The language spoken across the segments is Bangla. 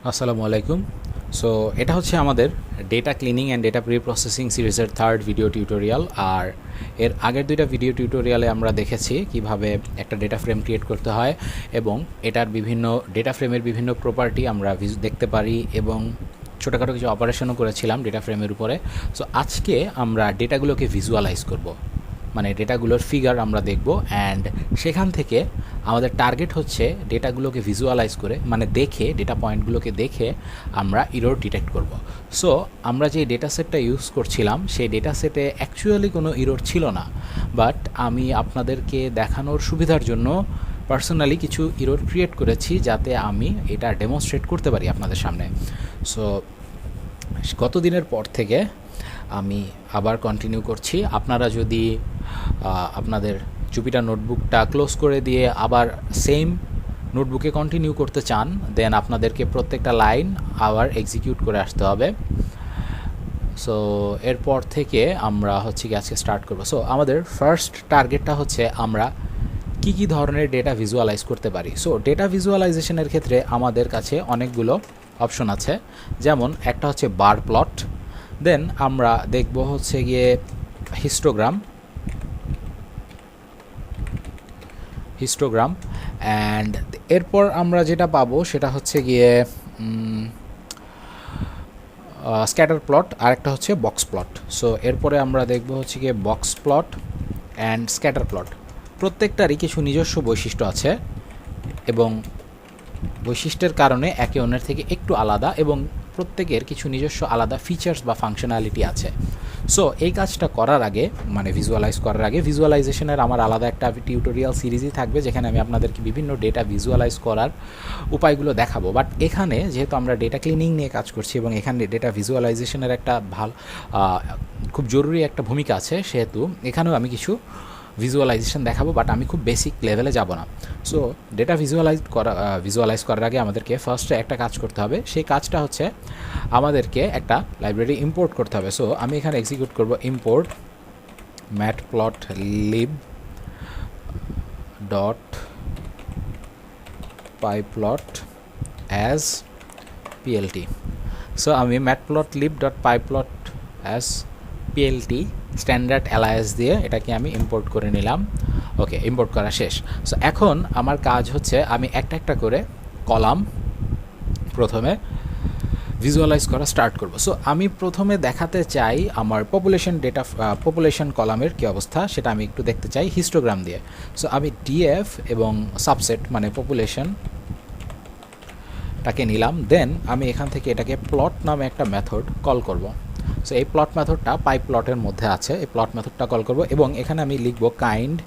আসসালামু আলাইকুম। সো এটা হচ্ছে আমাদের data cleaning and data preprocessing সিরিজের থার্ড ভিডিও টিউটোরিয়াল। আর এর আগের দুইটা ভিডিও টিউটোরিয়ালে আমরা দেখেছি কিভাবে একটা ডেটা ফ্রেম ক্রিয়েট করতে হয় এবং এটার বিভিন্ন ডেটা ফ্রেমের বিভিন্ন প্রপার্টি আমরা দেখতে পারি এবং ছোটোখাটো কিছু অপারেশনও করেছিলাম ডেটা ফ্রেমের উপরে। সো আজকে আমরা ডেটাগুলোকে ভিজুয়ালাইজ করব, মানে ডেটাগুলোর ফিগার আমরা দেখব অ্যান্ড সেখান থেকে আমাদের টার্গেট হচ্ছে ডেটাগুলোকে ভিজুয়ালাইজ করে, মানে দেখে ডেটা পয়েন্টগুলোকে দেখে আমরা ইরর ডিটেক্ট করব। সো আমরা যে ডেটা সেটটা ইউজ করছিলাম সেই ডেটা সেটে অ্যাকচুয়ালি কোনো ইরর ছিল না, বাট আমি আপনাদেরকে দেখানোর সুবিধার জন্য পার্সোনালি কিছু ইরর ক্রিয়েট করেছি যাতে আমি এটা ডেমনস্ট্রেট করতে পারি আপনাদের সামনে। সো গত দিনের পর থেকে আমি আবার কন্টিনিউ করছি। আপনারা যদি আপনাদের জুপিটার নোটবুকটা ক্লোজ করে দিয়ে আবার সেম নোটবুকে কন্টিনিউ করতে চান, দেন আপনাদেরকে প্রত্যেকটা লাইন আবার এক্সিকিউট করে আসতে হবে। সো এরপর থেকে আমরা হচ্ছে কি আজকে স্টার্ট করব। সো আমাদের ফার্স্ট টার্গেটটা হচ্ছে আমরা কী কী ধরনের ডেটা ভিজুয়ালাইজ করতে পারি। সো ডেটা ভিজুয়ালাইজেশনের ক্ষেত্রে আমাদের কাছে অনেকগুলো অপশন আছে, যেমন একটা হচ্ছে বার প্লট, দেন আমরা দেখব হচ্ছে গিয়ে হিস্টোগ্রাম অ্যান্ড এরপর আমরা যেটা পাবো সেটা হচ্ছে গিয়ে স্ক্যাটার প্লট, আর একটা হচ্ছে বক্স প্লট। সো এরপরে আমরা দেখব হচ্ছে গিয়ে box plot and scatter plot. প্রত্যেকটারই কিছু নিজস্ব বৈশিষ্ট্য আছে এবং বৈশিষ্ট্যের কারণে একে অন্যের থেকে একটু আলাদা এবং প্রত্যেকের কিছু নিজস্ব আলাদা ফিচার্স বা ফাংশনালিটি আছে। সো এই কাজটা করার আগে, মানে ভিজুয়ালাইজ করার আগে, ভিজুয়ালাইজেশনের আমার আলাদা একটা টিউটোরিয়াল সিরিজই থাকবে যেখানে আমি আপনাদেরকে বিভিন্ন ডেটা ভিজুয়ালাইজ করার উপায়গুলো দেখাবো। বাট এখানে যেহেতু আমরা ডেটা ক্লিনিং নিয়ে কাজ করছি এবং এখানে ডেটা ভিজুয়ালাইজেশনের একটা খুব জরুরি একটা ভূমিকা আছে, সেহেতু এখানেও আমি কিছু ভিজুয়ালাইজেশন দেখাবো, বাট আমি খুব বেসিক লেভেলে যাব না। সো ডেটা ভিজুয়ালাইজ করার আগে আমাদেরকে ফার্স্টে একটা কাজ করতে হবে। সেই কাজটা হচ্ছে আমাদেরকে একটা লাইব্রেরি ইম্পোর্ট করতে হবে। সো আমি এখানে এক্সিকিউট করব import matplotlib dot pyplot as plt। So আমি matplotlib dot pyplot as plt standard alliance দিয়ে এটাকে আমি ইম্পোর্ট করে নিলাম। ওকে, ইম্পোর্ট করা শেষ। সো এখন আমার কাজ হচ্ছে আমি একটা একটা করে কলাম প্রথমে ভিজুয়ালাইজ করা স্টার্ট করব। সো আমি প্রথমে দেখাতে চাই আমার পপুলেশন কলামের কী অবস্থা, সেটা আমি একটু দেখতে চাই হিস্টোগ্রাম দিয়ে। সো আমি ডিএফ এবং সাবসেট মানে পপুলেশনটাকে নিলাম, দেন আমি এখান থেকে এটাকে প্লট নামে একটা মেথড কল করব। সো এই প্লট মেথডটা পাইপ্লটের মধ্যে আছে, এই প্লট মেথডটা কল করব এবং এখানে আমি লিখব কাইন্ড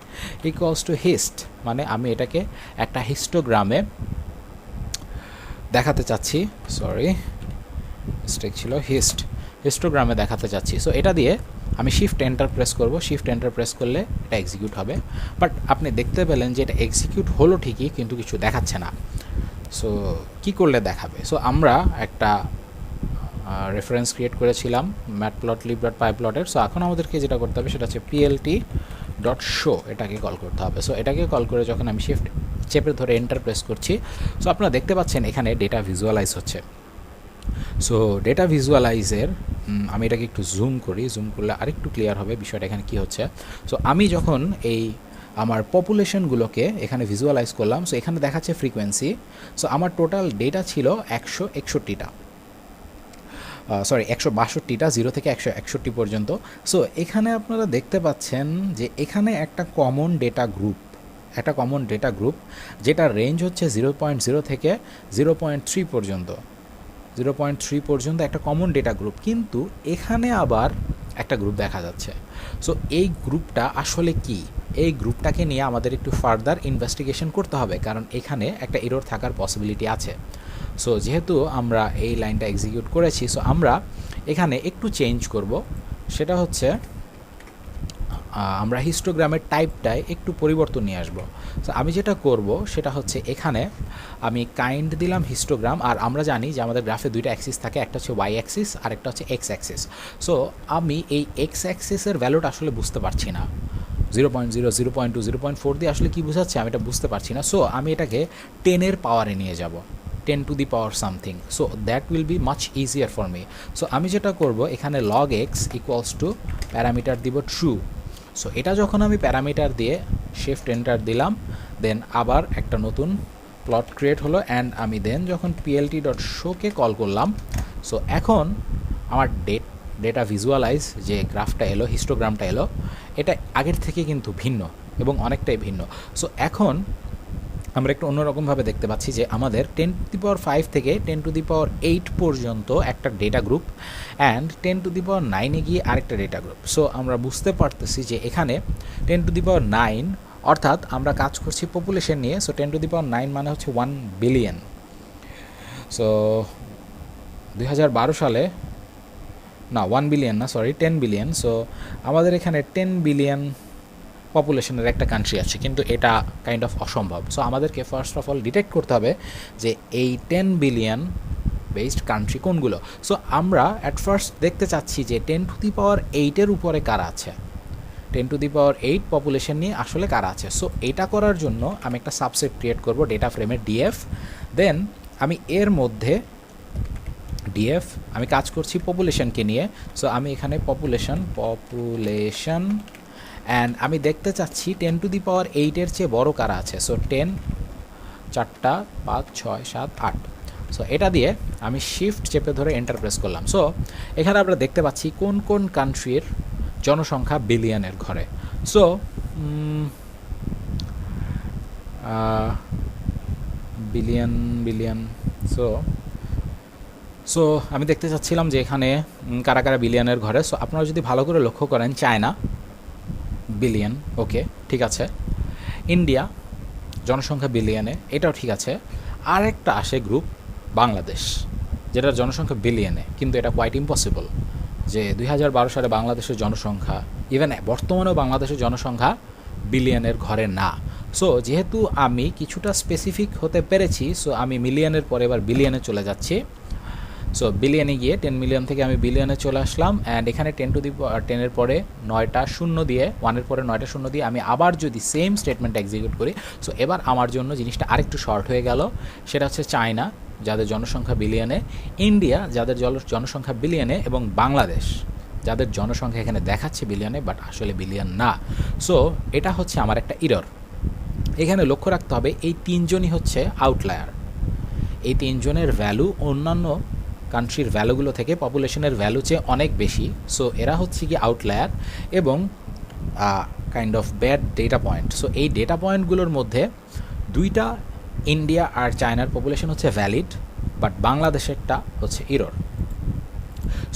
ইকুয়ালস টু হিস্ট, মানে আমি এটাকে একটা হিস্টোগ্রামে দেখাতে চাচ্ছি, সরি মিস্টেক ছিল, হিস্টোগ্রামে দেখাতে চাচ্ছি। সো এটা দিয়ে আমি শিফট এন্টার প্রেস করব, শিফট এন্টার প্রেস করলে এটা এক্সিকিউট হবে। বাট আপনি দেখতে পেলেন যে এটা এক্সিকিউট হলো ঠিকই, কিন্তু কিছু দেখাচ্ছে না। সো কি করলে দেখাবে? সো আমরা একটা রেফারেন্স ক্রিয়েট করেছিলাম matplotlib ডট pyplot-এর। সো এখন আমাদেরকে যেটা করতে হবে সেটা হচ্ছে plt ডট শো, এটাকে কল করতে হবে। সো এটাকে কল করে যখন আমি শিফট চেপে ধরে এন্টার প্রেস করছি, সো আপনারা দেখতে পাচ্ছেন এখানে ডেটা ভিজুয়ালাইজ হচ্ছে। সো ডেটা ভিজুয়ালাইজের আমি এটাকে একটু জুম করি, জুম করলে আরেকটু ক্লিয়ার হবে বিষয়টা এখানে কী হচ্ছে। সো আমি যখন এই আমার পপুলেশনগুলোকে এখানে ভিজুয়ালাইজ করলাম, সো এখানে দেখাচ্ছে ফ্রিকোয়েন্সি। সো আমার টোটাল ডেটা ছিল 161টা, সরি 162টা, 0 থেকে 161 পর্যন্ত। সো এখানে আপনারা দেখতে পাচ্ছেন যে এখানে একটা কমন ডেটা গ্রুপ যেটার রেঞ্জ হচ্ছে 0.0 থেকে 0.3 পর্যন্ত, 0.3 পর্যন্ত একটা কমন ডেটা গ্রুপ। কিন্তু এখানে আবার একটা গ্রুপ দেখা যাচ্ছে। সো এই গ্রুপটা আসলে কি? এই গ্রুপটাকে নিয়ে আমাদের একটু ফার্দার ইনভেস্টিগেশন করতে হবে, কারণ এখানে একটা এরর থাকার পসিবিলিটি আছে। সো যেহেতু আমরা এই লাইনটা এক্সিকিউট করেছি, সো আমরা এখানে একটু চেঞ্জ করব, সেটা হচ্ছে আমরা হিস্টোগ্রামের টাইপটায় একটু পরিবর্তন নিয়ে আসবো। সো আমি যেটা করব সেটা হচ্ছে এখানে আমি কাইন্ড দিলাম হিস্টোগ্রাম, আর আমরা জানি যে আমাদের গ্রাফে দুইটা অ্যাক্সিস থাকে, একটা হচ্ছে ওয়াই অ্যাক্সিস আর একটা হচ্ছে এক্স অ্যাক্সিস। সো আমি এই এক্স অ্যাক্সিসের ভ্যালুটা আসলে বুঝতে পারছি না, 0.0, 0.2, 0.4 দিয়ে আসলে কী বোঝাচ্ছে আমি এটা বুঝতে পারছি না। সো আমি এটাকে 10-এর পাওয়ারে নিয়ে যাব, 10 to the power something, so that will be much easier for me. So আমি যেটা করব, এখানে log x equals to parameter দিব ট্রু। সো এটা যখন আমি প্যারামিটার দিয়ে শিফট এন্টার দিলাম, দেন আবার একটা নতুন প্লট ক্রিয়েট হলো, অ্যান্ড আমি দেন যখন পিএলটি ডট শোকে কল করলাম, সো এখন আমার ডেটা ভিজুয়ালাইজ যে গ্রাফটা এলো, হিস্টোগ্রামটা এলো, এটা আগের থেকে কিন্তু ভিন্ন এবং অনেকটাই ভিন্ন। সো এখন আমরা একটু অন্যরকমভাবে দেখতে পাচ্ছি যে আমাদের 10 টু দি পাওয়ার 5 থেকে 10 টু দি পাওয়ার 8 পর্যন্ত একটা data group, and 10 to the power 9-এ গিয়ে আরেকটা ডেটা গ্রুপ। সো আমরা বুঝতে পারতেছি যে এখানে 10 টু দি পাওয়ার 9, অর্থাৎ আমরা কাজ করছি পপুলেশন নিয়ে। সো 10 টু দি পাওয়ার 9 মানে হচ্ছে 1 বিলিয়ন। সো 2012 সালে, না 1 বিলিয়ন না, সরি 10 বিলিয়ন। সো আমাদের এখানে 10 বিলিয়ন পপুলেশনের একটা কান্ট্রি আছে, কিন্তু এটা কাইন্ড অফ অসম্ভব। সো আমাদেরকে ফার্স্ট অফ অল ডিটেক্ট করতে হবে যে এই 10 বিলিয়ন বেসড কান্ট্রি কোনগুলো। সো আমরা অ্যাট ফার্স্ট দেখতে চাচ্ছি যে 10 টু দি পাওয়ার 8-এর উপরে কারা আছে, 10 টু দি পাওয়ার 8 পপুলেশন নিয়ে আসলে কারা আছে। সো এটা করার জন্য আমি একটা সাবসেট ক্রিয়েট করব ডেটা ফ্রেমের ডিএফ। দেন আমি এর মধ্যে ডিএফ আমি কাজ করছি পপুলেশনকে নিয়ে। সো আমি এখানে পপুলেশন অ্যান্ড আমি দেখতে চাচ্ছি 10 টু দি পাওয়ার 8-এর চেয়ে বড় কারা আছে। সো 10, 4টা, 5, 6, 7, 8। সো এটা দিয়ে আমি শিফট চেপে ধরে এন্টার প্রেস করলাম। সো এখানে আমরা দেখতে পাচ্ছি কোন কোন কান্ট্রির জনসংখ্যা বিলিয়নের ঘরে। সো বিলিয়ন সো আমি দেখতে চাচ্ছিলাম যে এখানে কারা কারা বিলিয়নের ঘরে। সো আপনারা যদি ভালো করে লক্ষ্য করেন, চায়না বিলিয়ন, ওকে ঠিক আছে। ইন্ডিয়া জনসংখ্যা বিলিয়নে, এটাও ঠিক আছে। আরেকটা আসে গ্রুপ বাংলাদেশ, যেটার জনসংখ্যা বিলিয়নে, কিন্তু এটা কোয়াইট ইম্পসিবল যে 2012 সালে বাংলাদেশের জনসংখ্যা, ইভেন বর্তমানেও বাংলাদেশের জনসংখ্যা বিলিয়নের ঘরে না। সো যেহেতু আমি কিছুটা স্পেসিফিক হতে পেরেছি, সো আমি মিলিয়নের পরে এবার বিলিয়নে চলে যাচ্ছি। সো বিলিয়নে গিয়ে 10 মিলিয়ন থেকে আমি বিলিয়নে চলে আসলাম, অ্যান্ড এখানে 10 টু দি 10-এর পরে 9টা শূন্য দিয়ে, 1-এর পরে 9টা শূন্য দিয়ে আমি আবার যদি সেম স্টেটমেন্ট এক্সিকিউট করি, সো এবার আমার জন্য জিনিসটা আরেকটু শর্ট হয়ে গেল। সেটা হচ্ছে চায়না, যাদের জনসংখ্যা বিলিয়নে, ইন্ডিয়া যাদের জনসংখ্যা বিলিয়নে, এবং বাংলাদেশ যাদের জনসংখ্যা এখানে দেখাচ্ছে বিলিয়নে বাট আসলে বিলিয়ন না। সো এটা হচ্ছে আমার একটা ইরর। এখানে লক্ষ্য রাখতে হবে এই 3জনই হচ্ছে আউটলায়ার। এই 3জনের ভ্যালু অন্যান্য কান্ট্রির ভ্যালুগুলো থেকে পপুলেশনের ভ্যালু চেয়ে অনেক বেশি। সো এরা হচ্ছে কি আউটলায়ার এবং kind of bad data point. So এই ডেটা পয়েন্টগুলোর মধ্যে 2টা ইন্ডিয়া আর চায়নার পপুলেশন হচ্ছে ভ্যালিড, বাট বাংলাদেশেরটা হচ্ছে ইরর।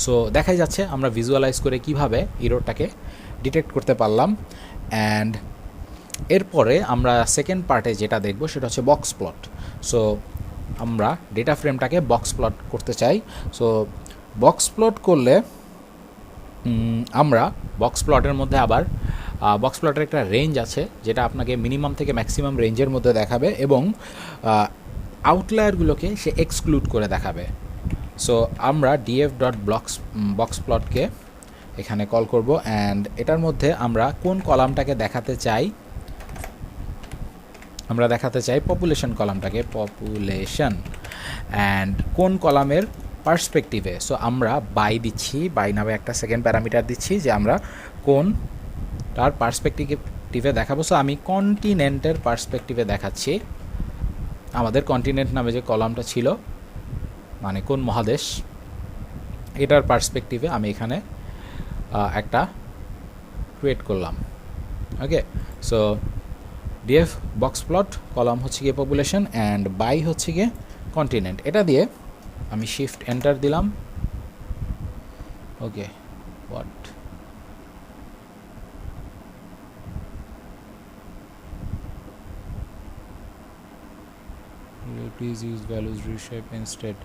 সো দেখাই যাচ্ছে আমরা ভিজুয়ালাইজ করে কিভাবে ইররটাকে ডিটেক্ট করতে পারলাম। অ্যান্ড এরপরে আমরা সেকেন্ড পার্টে যেটা দেখব সেটা হচ্ছে বক্স প্লট। সো আমরা ডেটা ফ্রেমটাকে বক্স প্লট করতে চাই। সো বক্স প্লট করলে আমরা বক্স প্লটের মধ্যে আবার বক্স প্লটের একটা রেঞ্জ আছে, যেটা আপনাকে মিনিমাম থেকে ম্যাক্সিমাম রেঞ্জের মধ্যে দেখাবে, এবং আউটলায়ারগুলোকে সে এক্সক্লুড করে দেখাবে। সো আমরা ডিএফ ডট বক্স প্লটকে এখানে কল করব, অ্যান্ড এটার মধ্যে আমরা কোন কলামটাকে দেখাতে চাই, আমরা দেখাতে চাই পপুলেশন কলামটাকে, পপুলেশন, অ্যান্ড কোন কলামের পার্সপেক্টিভে। সো আমরা বাই দিচ্ছি, বাই নামে একটা সেকেন্ড প্যারামিটার দিচ্ছি যে আমরা কোন তার পার্সপেক্টিভে দেখাবো। সো আমি কন্টিনেন্টের পার্সপেক্টিভে দেখাচ্ছি। আমাদের কন্টিনেন্ট নামে যে কলামটা ছিল, মানে কোন মহাদেশ, এটার পার্সপেক্টিভে আমি এখানে একটা ক্রিয়েট করলাম। Okay, so DF box plot column হচ্ছে গিয়ে পপুলেশন, অ্যান্ড বাই হচ্ছে গিয়ে কন্টিনেন্ট। এটা দিয়ে আমি শিফট এন্টার দিলাম। Okay, what please use values reshape instead.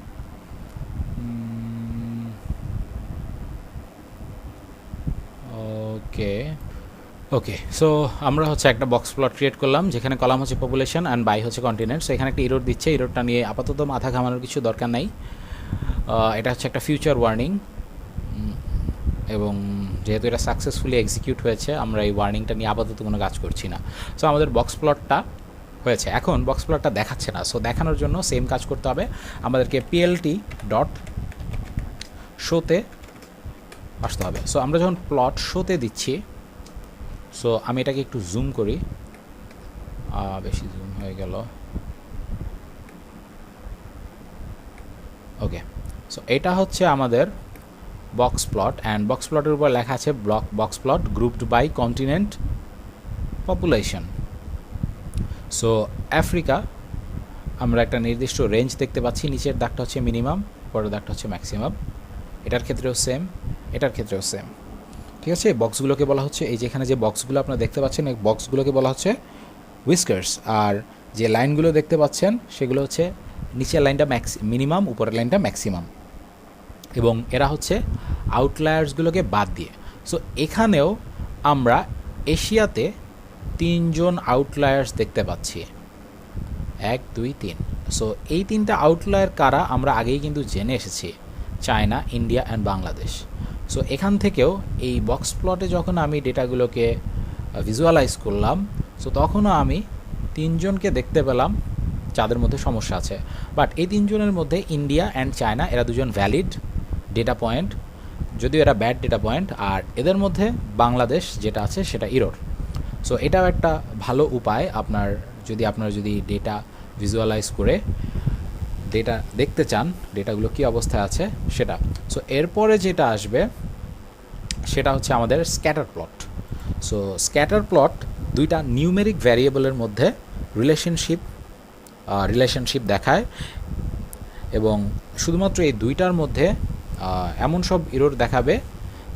Okay, so আমরা হচ্ছে একটা বক্স প্লট ক্রিয়েট করলাম যেখানে কলাম হচ্ছে পপুলেশন অ্যান্ড বাই হচ্ছে কন্টিনেন্ট। সো এখানে একটা ইরর দিচ্ছে, ইররটা নিয়ে আপাতত মাথা ঘামানোর কিছু দরকার নাই। এটা হচ্ছে একটা ফিউচার ওয়ার্নিং, এবং যেহেতু এটা সাকসেসফুলি এক্সিকিউট হয়েছে, আমরা এই ওয়ার্নিংটা নিয়ে আপাতত কোনো কাজ করছি না। সো আমাদের বক্স প্লটটা হয়েছে। এখন বক্স প্লটটা দেখাচ্ছে না, সো দেখানোর জন্য সেম কাজ করতে হবে আমাদেরকে পিএলটি ডট শোতে আসতে হবে। সো আমরা যখন প্লট শোতে দিচ্ছি, সো আমি এটাকে একটু জুম করি, বেশি জুম হয়ে গেল, ওকে। সো এটা হচ্ছে আমাদের বক্স প্লট, অ্যান্ড বক্স প্লটের উপর লেখা আছে box plot grouped by continent population. So Africa আমরা একটা নির্দিষ্ট রেঞ্জ দেখতে পাচ্ছি, নিচের দাগটা হচ্ছে মিনিমাম, পরের দাগটা হচ্ছে ম্যাক্সিমাম। এটার ক্ষেত্রেও সেম, এটার ক্ষেত্রেও সেম, ঠিক আছে। বক্সগুলোকে বলা হচ্ছে, এই যেখানে যে বক্সগুলো আপনারা দেখতে পাচ্ছেন, এই বক্সগুলোকে বলা হচ্ছে হুইস্কার্স, আর যে লাইনগুলো দেখতে পাচ্ছেন সেগুলো হচ্ছে নিচের লাইনটা মিনিমাম, উপরের লাইনটা ম্যাক্সিমাম, এবং এরা হচ্ছে আউটলায়ার্সগুলোকে বাদ দিয়ে। সো এখানেও আমরা এশিয়াতে 3 জন আউটলায়ার্স দেখতে পাচ্ছি, 1 2 3। সো এই 3টা আউটলায়ার কারা আমরা আগেই কিন্তু জেনে এসেছি, China, India and Bangladesh. So এখান থেকেও এই বক্স প্লটে যখন আমি ডেটাগুলোকে ভিজুয়ালাইজ করলাম, সো তখনও আমি 3 জনকে দেখতে পেলাম যাদের মধ্যে সমস্যা আছে। বাট এই 3 জনের মধ্যে ইন্ডিয়া অ্যান্ড চায়না এরা দুজন ভ্যালিড ডেটা পয়েন্ট, যদিও এরা ব্যাড ডেটা পয়েন্ট, আর এদের মধ্যে বাংলাদেশ যেটা আছে সেটা ইরর। সো এটাও একটা ভালো উপায় আপনার যদি ডেটা ভিজুয়ালাইজ করে ডেটা দেখতে চান, ডেটাগুলো কী অবস্থায় আছে সেটা। সো এরপরে যেটা আসবে সেটা হচ্ছে আমাদের scatter plot. So scatter plot দুইটা নিউমেরিক ভ্যারিয়েবলের মধ্যে রিলেশনশিপ দেখায়, এবং শুধুমাত্র এই দুইটার মধ্যে এমন সব ইরর দেখাবে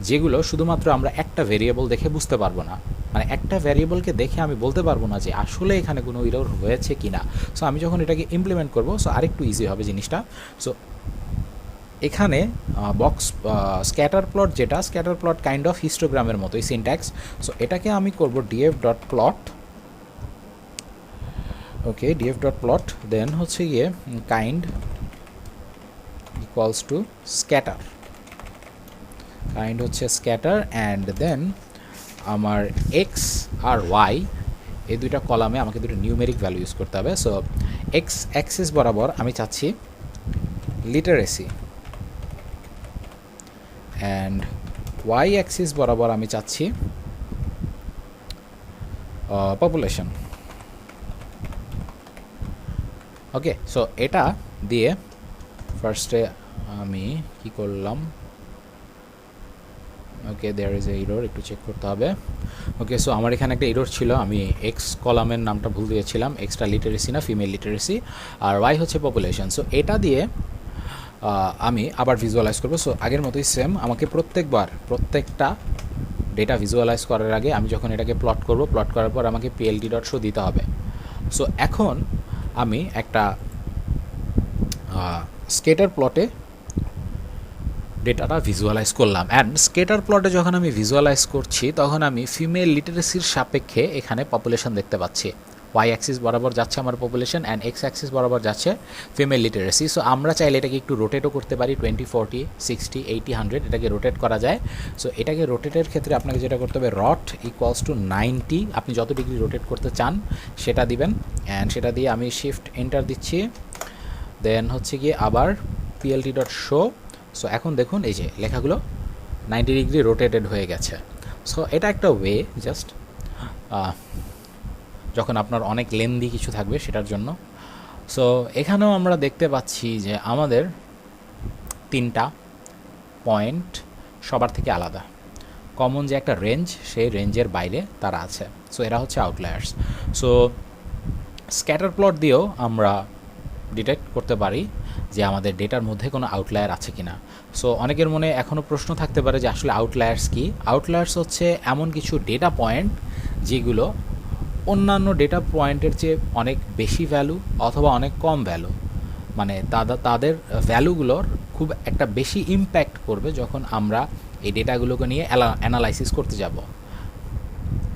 যেগুলো শুধুমাত্র আমরা একটা ভেরিয়েবল দেখে বুঝতে পারবো না, মানে একটা ভ্যারিয়েবলকে দেখে আমি বলতে পারবো না যে আসলে এখানে কোনো ইরর হয়েছে কি না। সো আমি যখন এটাকে ইমপ্লিমেন্ট করবো, সো আরেকটু ইজি হবে জিনিসটা। সো এখানে স্ক্যাটার প্লট, যেটা স্ক্যাটার প্লট কাইন্ড অফ হিস্টোগ্রামের মতোই সিনট্যাক্স। সো এটাকে আমি করব df ডট প্লট, ওকে, df ডট প্লট, দেন হচ্ছে গিয়ে kind equals to scatter, kind হচ্ছে স্ক্যাটার, অ্যান্ড দেন আমার এক্স আর ওয়াই এই দুইটা কলামে আমাকে দুটো নিউমেরিক ভ্যালু ইউজ করতে হবে। সো এক্স অ্যাক্সিস বরাবর আমি চাচ্ছি লিটারেসি, অ্যান্ড ওয়াই অ্যাক্সিস বরাবর আমি চাচ্ছি পপুলেশন। ওকে, সো এটা দিয়ে ফার্স্টে আমি কি করলাম, ওকে দেয়ার ইজ এ এরর, একটু চেক করতে হবে। ওকে, সো আমার এখানে একটা এরর ছিল, আমি এক্স কলামের নামটা ভুল দিয়েছিলাম, এক্সটা লিটারেসি না ফিমেল লিটারেসি, আর ওয়াই হচ্ছে পপুলেশন। সো এটা দিয়ে আমি আবার ভিজুয়ালাইজ করবো। সো আগের মতোই সেম, আমাকে প্রত্যেকটা ডেটা ভিজুয়ালাইজ করার আগে আমি যখন এটাকে প্লট করব, প্লট করার পর আমাকে পিএলটি ডট শো দিতে হবে। সো এখন আমি একটা স্কেটার প্লটে ডেটাটা ভিজুয়ালাইজ করলাম, অ্যান্ড স্কেটার প্লটে যখন আমি ভিজুয়ালাইজ করছি তখন আমি ফিমেল লিটারেসির সাপেক্ষে এখানে পপুলেশন দেখতে পাচ্ছি। ওয়াই অ্যাক্সিস বরাবর যাচ্ছে আমার পপুলেশন, অ্যান্ড এক্স অ্যাক্সিস বরাবর যাচ্ছে ফিমেল লিটারেসি। সো আমরা চাইলে এটাকে একটু রোটেটও করতে পারি, 20 40 60 80 100 এটাকে রোটেট করা যায়। সো এটাকে রোটেটের ক্ষেত্রে আপনাকে যেটা করতে হবে, রট ইকুয়ালস টু 90, আপনি যত ডিগ্রি রোটেট করতে চান সেটা দিবেন, অ্যান্ড সেটা দিয়ে আমি শিফট এন্টার দিচ্ছি, দেন হচ্ছে গিয়ে আবার পিএলটি ডট শো। সো এখন দেখুন এই যে লেখাগুলো 90 ডিগ্রি রোটেটেড হয়ে গেছে। সো এটা একটা ওয়ে, জাস্ট যখন আপনার অনেক লেন্দি কিছু থাকবে সেটার জন্য। সো এখানেও আমরা দেখতে পাচ্ছি যে আমাদের 3টা পয়েন্ট সবার থেকে আলাদা, কমন যে একটা রেঞ্জ, সেই রেঞ্জের বাইরে তারা আছে। সো এরা হচ্ছে আউটলায়ার্স। সো স্ক্যাটার প্লট দিয়েও আমরা ডিটেক্ট করতে পারি যে আমাদের ডেটার মধ্যে কোনো আউটলায়ার আছে কিনা। সো অনেকের মনে এখনও প্রশ্ন থাকতে পারে যে আসলে আউটলায়ার্স কি। আউটলায়ার্স হচ্ছে এমন কিছু ডেটা পয়েন্ট যেগুলো অন্যান্য ডেটা পয়েন্টের চেয়ে অনেক বেশি ভ্যালু অথবা অনেক কম ভ্যালু, মানে তাদের ভ্যালুগুলোর খুব একটা বেশি ইম্প্যাক্ট করবে যখন আমরা এই ডেটাগুলোকে নিয়ে অ্যানালাইসিস করতে যাব।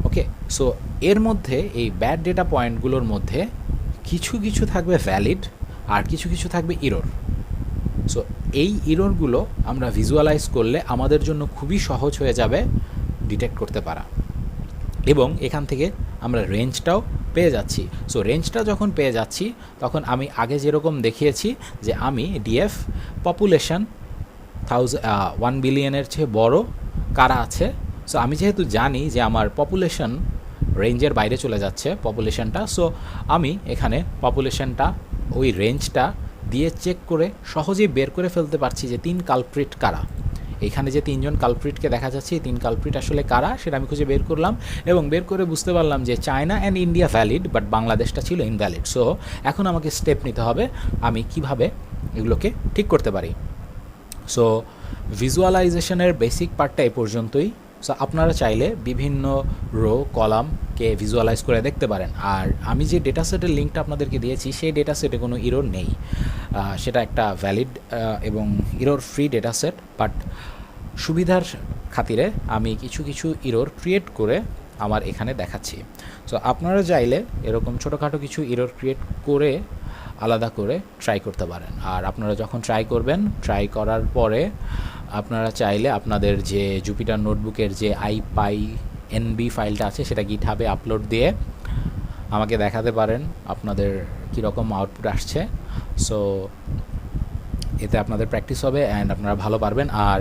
ওকে, সো এর মধ্যে এই ব্যাড ডেটা পয়েন্টগুলোর মধ্যে কিছু কিছু থাকবে ভ্যালিড আর কিছু কিছু থাকবে ইরর। সো এই ইররগুলো আমরা ভিজুয়ালাইজ করলে আমাদের জন্য খুবই সহজ হয়ে যাবে ডিটেক্ট করতে পারা, এবং এখান থেকে আমরা রেঞ্জটাও পেয়ে যাচ্ছি। সো রেঞ্জটা যখন পেয়ে যাচ্ছি তখন আমি আগে যেরকম দেখিয়েছি যে আমি ডিএফ পপুলেশন 1 বিলিয়নের চেয়ে বড় কারা আছে, সো আমি যেহেতু জানি যে আমার পপুলেশন রেঞ্জের বাইরে চলে যাচ্ছে পপুলেশনটা, সো আমি এখানে পপুলেশনটা ওই রেঞ্জটা দিয়ে চেক করে সহজেই বের করে ফেলতে পারছি যে 3 কালপ্রিট কারা। এখানে যে 3 জন কালপ্রিটকে দেখা যাচ্ছে, এই 3 কালপ্রিট আসলে কারা সেটা আমি খুঁজে বের করলাম এবং বের করে বুঝতে পারলাম যে China and India valid, but বাংলাদেশটা ছিল ইনভ্যালিড। সো এখন আমাকে স্টেপ নিতে হবে আমি কিভাবে এগুলোকে ঠিক করতে পারি। সো ভিজুয়ালাইজেশনের বেসিক পার্টটা এই পর্যন্তই। সো আপনারা চাইলে বিভিন্ন রো কলামকে ভিজুয়ালাইজ করে দেখতে পারেন। আর আমি যে ডেটা সেটের লিঙ্কটা আপনাদেরকে দিয়েছি সেই ডেটা সেটে কোনো ইরোর নেই, সেটা একটা ভ্যালিড এবং error free data set, but সুবিধার খাতিরে আমি কিছু কিছু ইরোর ক্রিয়েট করে আমার এখানে দেখাচ্ছি। সো আপনারা চাইলে এরকম ছোটোখাটো কিছু ইরোর ক্রিয়েট করে আলাদা করে ট্রাই করতে পারেন। আর আপনারা যখন ট্রাই করবেন, ট্রাই করার পরে আপনারা চাইলে আপনাদের যে জুপিটার নোটবুকের যে IPyNB ফাইলটা আছে সেটা গিটহাবে আপলোড দিয়ে আমাকে দেখাতে পারেন আপনাদের কীরকম আউটপুট আসছে। সো এতে আপনাদের প্র্যাকটিস হবে অ্যান্ড আপনারা ভালো পারবেন। আর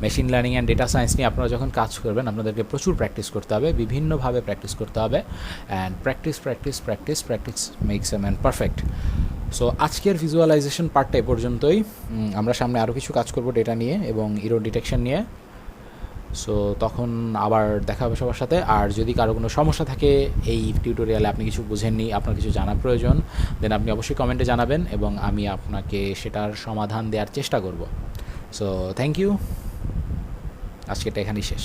machine learning and data science নিয়ে আপনারা যখন কাজ করবেন আপনাদেরকে প্রচুর প্র্যাকটিস করতে হবে, বিভিন্নভাবে প্র্যাকটিস করতে হবে, and practice makes a man perfect. So আজকের ভিজুয়ালাইজেশন পার্টটা এ পর্যন্তই। আমরা সামনে আরও কিছু কাজ করব ডেটা নিয়ে এবং ইরোর ডিটেকশন নিয়ে। সো তখন আবার দেখা হবে সবার সাথে। আর যদি কারো কোনো সমস্যা থাকে এই টিউটোরিয়ালে, আপনি কিছু বুঝেননি, আপনার কিছু জানার প্রয়োজন, দেন আপনি অবশ্যই কমেন্টে জানাবেন এবং আমি আপনাকে সেটার সমাধান দেওয়ার চেষ্টা করব। সো থ্যাংক ইউ, আজকেটা এখানেই শেষ।